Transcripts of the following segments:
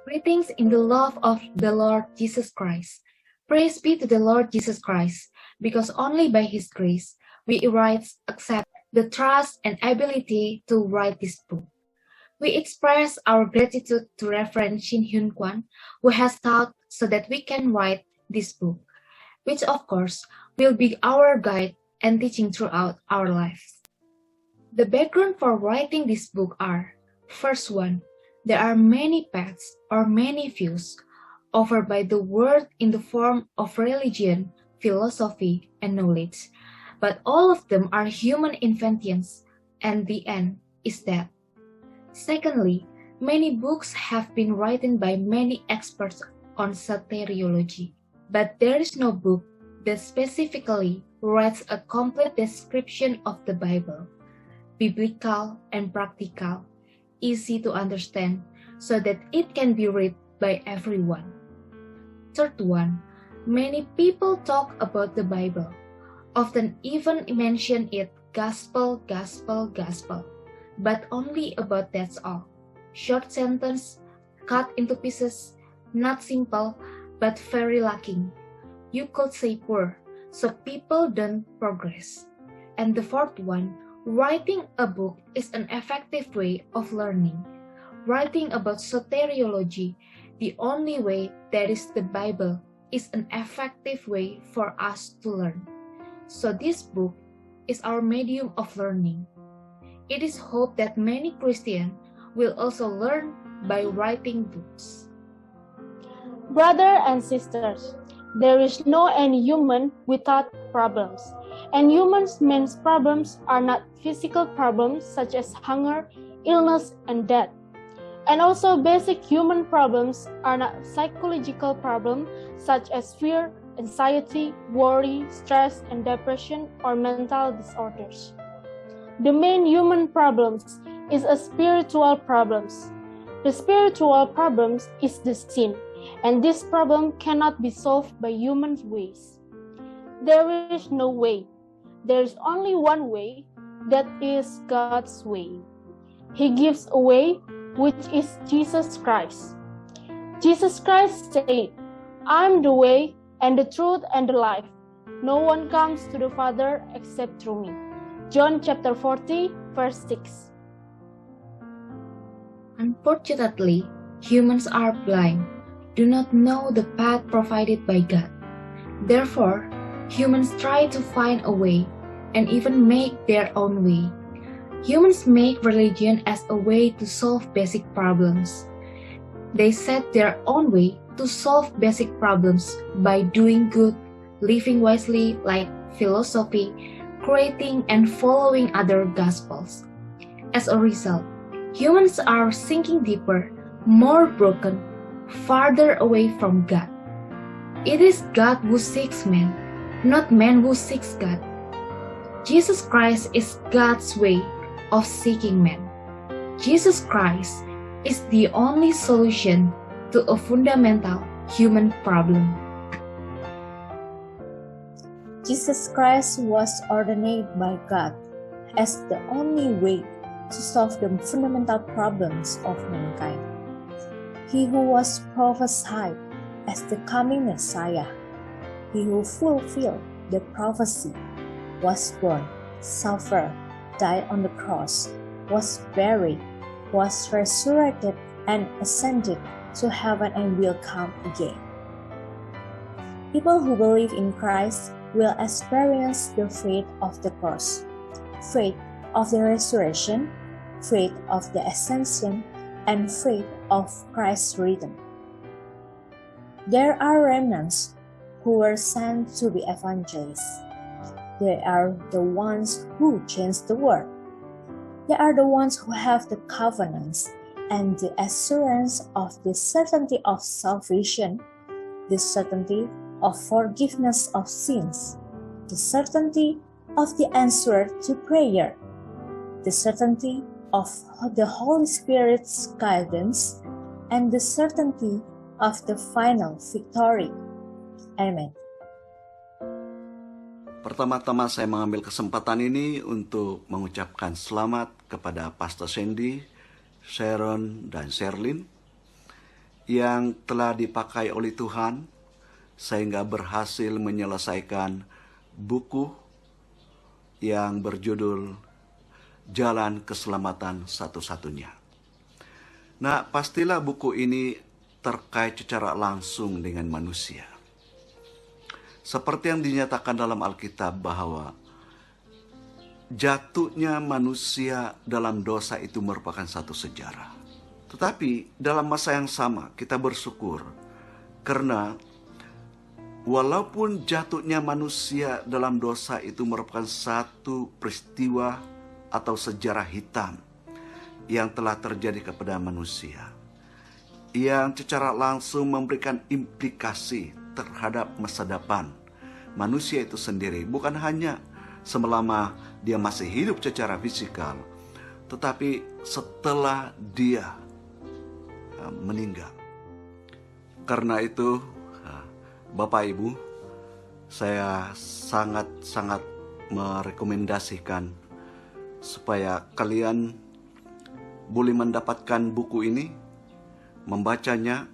Greetings in the love of the Lord Jesus Christ. Praise be to the Lord Jesus Christ, because only by His grace we rights accept the trust and ability to write this book. We express our gratitude to Reverend Shin Hyun Kwan, who has taught so that we can write this book, which of course will be our guide and teaching throughout our lives. The background for writing this book are: first one, there are many paths or many views offered by the world in the form of religion, philosophy, and knowledge, but all of them are human inventions, and the end is death. Secondly, many books have been written by many experts on soteriology, but there is no book that specifically writes a complete description of the Bible, biblical and practical, easy to understand, so that it can be read by everyone. Third one, many people talk about the Bible, often even mention it gospel, gospel, gospel, but only about that's all. Short sentence, cut into pieces, not simple, but very lacking. You could say poor, so people don't progress. And the fourth one, writing a book is an effective way of learning. Writing about soteriology, the only way that is the Bible, is an effective way for us to learn. So this book is our medium of learning. It is hoped that many Christians will also learn by writing books. Brothers and sisters, there is no any human without problems. And humans' main problems are not physical problems such as hunger, illness, and death. And also basic human problems are not psychological problems such as fear, anxiety, worry, stress, and depression or mental disorders. The main human problems is a spiritual problems. The spiritual problems is the sin, and this problem cannot be solved by human ways. There is no way. There is only one way, that is God's way. He gives a way, which is Jesus Christ. Jesus Christ said, "I am the way and the truth and the life. No one comes to the Father except through me." John chapter 40, verse 6. Unfortunately, humans are blind, do not know the path provided by God. Therefore, humans try to find a way and even make their own way. Humans make religion as a way to solve basic problems. They set their own way to solve basic problems by doing good, living wisely like philosophy, creating and following other gospels. As a result, humans are sinking deeper, more broken, farther away from God. It is God who seeks man, not man who seeks God. Jesus Christ is God's way of seeking man. Jesus Christ is the only solution to a fundamental human problem. Jesus Christ was ordained by God as the only way to solve the fundamental problems of mankind. He who was prophesied as the coming Messiah, he who fulfilled the prophecy, was born, suffered, died on the cross, was buried, was resurrected, and ascended to heaven and will come again. People who believe in Christ will experience the faith of the cross, faith of the resurrection, faith of the ascension, and faith of Christ's return. There are remnants who were sent to be evangelists. They are the ones who change the world. They are the ones who have the covenants and the assurance of the certainty of salvation, the certainty of forgiveness of sins, the certainty of the answer to prayer, the certainty of the Holy Spirit's guidance, and the certainty of the final victory. Amen. Pertama-tama saya mengambil kesempatan ini untuk mengucapkan selamat kepada Pastor Sandy, Sharon, dan Sherlyn yang telah dipakai oleh Tuhan sehingga berhasil menyelesaikan buku yang berjudul Jalan Keselamatan Satu-Satunya. Nah, pastilah buku ini terkait secara langsung dengan manusia. Seperti yang dinyatakan dalam Alkitab bahwa jatuhnya manusia dalam dosa itu merupakan satu sejarah. Tetapi dalam masa yang sama kita bersyukur karena walaupun jatuhnya manusia dalam dosa itu merupakan satu peristiwa atau sejarah hitam yang telah terjadi kepada manusia, yang secara langsung memberikan implikasi terhadap masa depan manusia itu sendiri, bukan hanya selama dia masih hidup secara fisikal, tetapi setelah dia meninggal. Karena itu, Bapak Ibu, saya sangat-sangat merekomendasikan supaya kalian boleh mendapatkan buku ini, membacanya,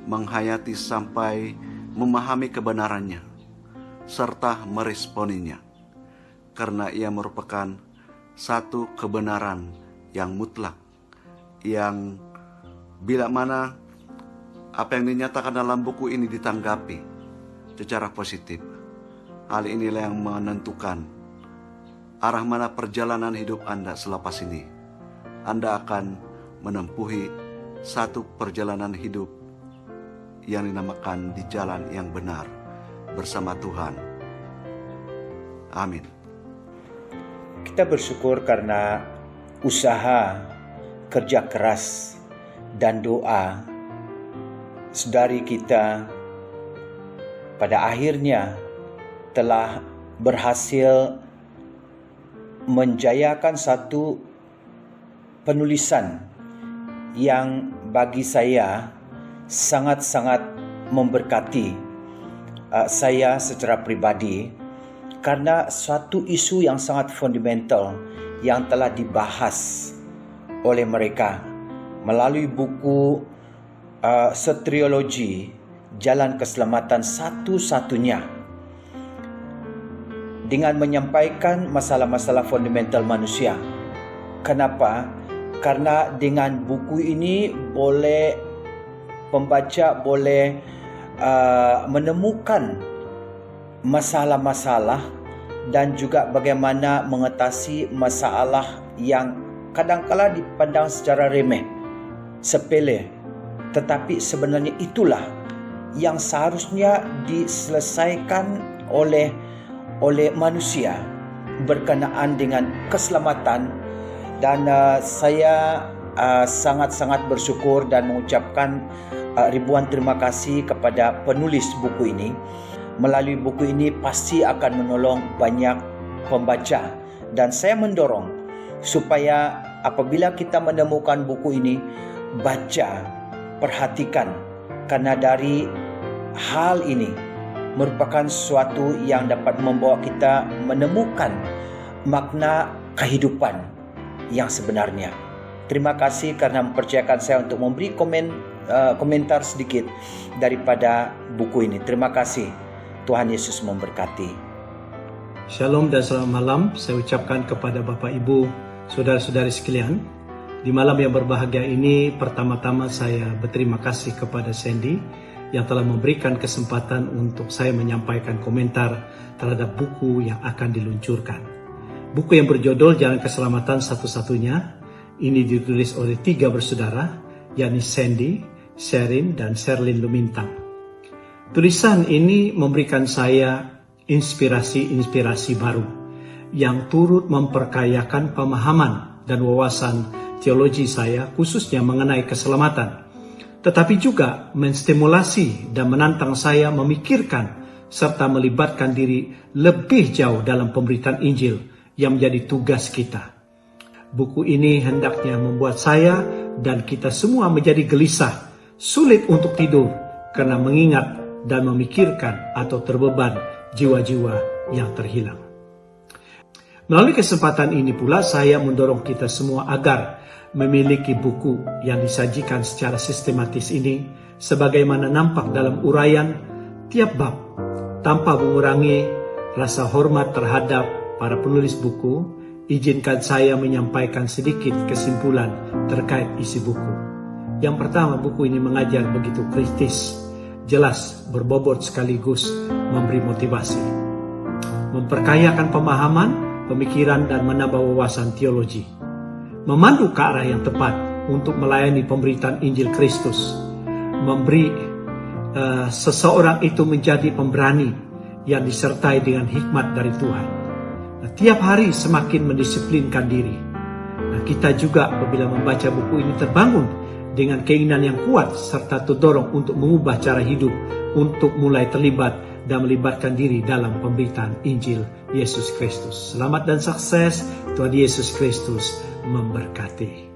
menghayati sampai memahami kebenarannya, serta meresponinya. Karena ia merupakan satu kebenaran yang mutlak, yang bila mana apa yang dinyatakan dalam buku ini ditanggapi secara positif, hal inilah yang menentukan arah mana perjalanan hidup Anda selepas ini. Anda akan menempuhi satu perjalanan hidup yang dinamakan di jalan yang benar bersama Tuhan. Amin. Kita bersyukur karena usaha, kerja keras, dan doa saudari kita pada akhirnya telah berhasil menjayakan satu penulisan yang bagi saya sangat-sangat memberkati saya secara pribadi, karena suatu isu yang sangat fundamental yang telah dibahas oleh mereka melalui buku Soteriologi Jalan Keselamatan Satu-Satunya, dengan menyampaikan masalah-masalah fundamental manusia. Kenapa? Karena dengan buku ini pembaca boleh menemukan masalah-masalah dan juga bagaimana mengatasi masalah yang kadang-kala dipandang secara remeh, sepele, tetapi sebenarnya itulah yang seharusnya diselesaikan oleh manusia berkenaan dengan keselamatan. Dan saya sangat-sangat bersyukur dan mengucapkan ribuan terima kasih kepada penulis buku ini. Melalui buku ini pasti akan menolong banyak pembaca, dan saya mendorong supaya apabila kita menemukan buku ini, baca, perhatikan, karena dari hal ini merupakan sesuatu yang dapat membawa kita menemukan makna kehidupan yang sebenarnya. Terima kasih karena mempercayakan saya untuk memberi komentar sedikit daripada buku ini. Terima kasih. Tuhan Yesus memberkati. Shalom dan selamat malam saya ucapkan kepada Bapak Ibu, saudara-saudari sekalian. Di malam yang berbahagia ini, pertama-tama saya berterima kasih kepada Sandy yang telah memberikan kesempatan untuk saya menyampaikan komentar terhadap buku yang akan diluncurkan. Buku yang berjudul Jalan Keselamatan Satu-Satunya ini ditulis oleh 3 bersaudara, yakni Sandy, Sherin, dan Sherlyn Lumintang. Tulisan ini memberikan saya inspirasi-inspirasi baru yang turut memperkayakan pemahaman dan wawasan teologi saya, khususnya mengenai keselamatan, tetapi juga menstimulasi dan menantang saya memikirkan serta melibatkan diri lebih jauh dalam pemberitaan Injil yang menjadi tugas kita. Buku ini hendaknya membuat saya dan kita semua menjadi gelisah, sulit untuk tidur karena mengingat dan memikirkan atau terbeban jiwa-jiwa yang terhilang. Melalui kesempatan ini pula saya mendorong kita semua agar memiliki buku yang disajikan secara sistematis ini sebagaimana nampak dalam uraian tiap bab, tanpa mengurangi rasa hormat terhadap para penulis buku. Izinkan saya menyampaikan sedikit kesimpulan terkait isi buku. Yang pertama, buku ini mengajar begitu kritis, jelas, berbobot sekaligus memberi motivasi, memperkayakan pemahaman, pemikiran, dan menambah wawasan teologi, memandu ke arah yang tepat untuk melayani pemberitaan Injil Kristus, memberi seseorang itu menjadi pemberani yang disertai dengan hikmat dari Tuhan. Nah, tiap hari semakin mendisiplinkan diri. Nah, kita juga apabila membaca buku ini terbangun dengan keinginan yang kuat serta terdorong untuk mengubah cara hidup untuk mulai terlibat dan melibatkan diri dalam pemberitaan Injil Yesus Kristus. Selamat dan sukses. Tuhan Yesus Kristus memberkati.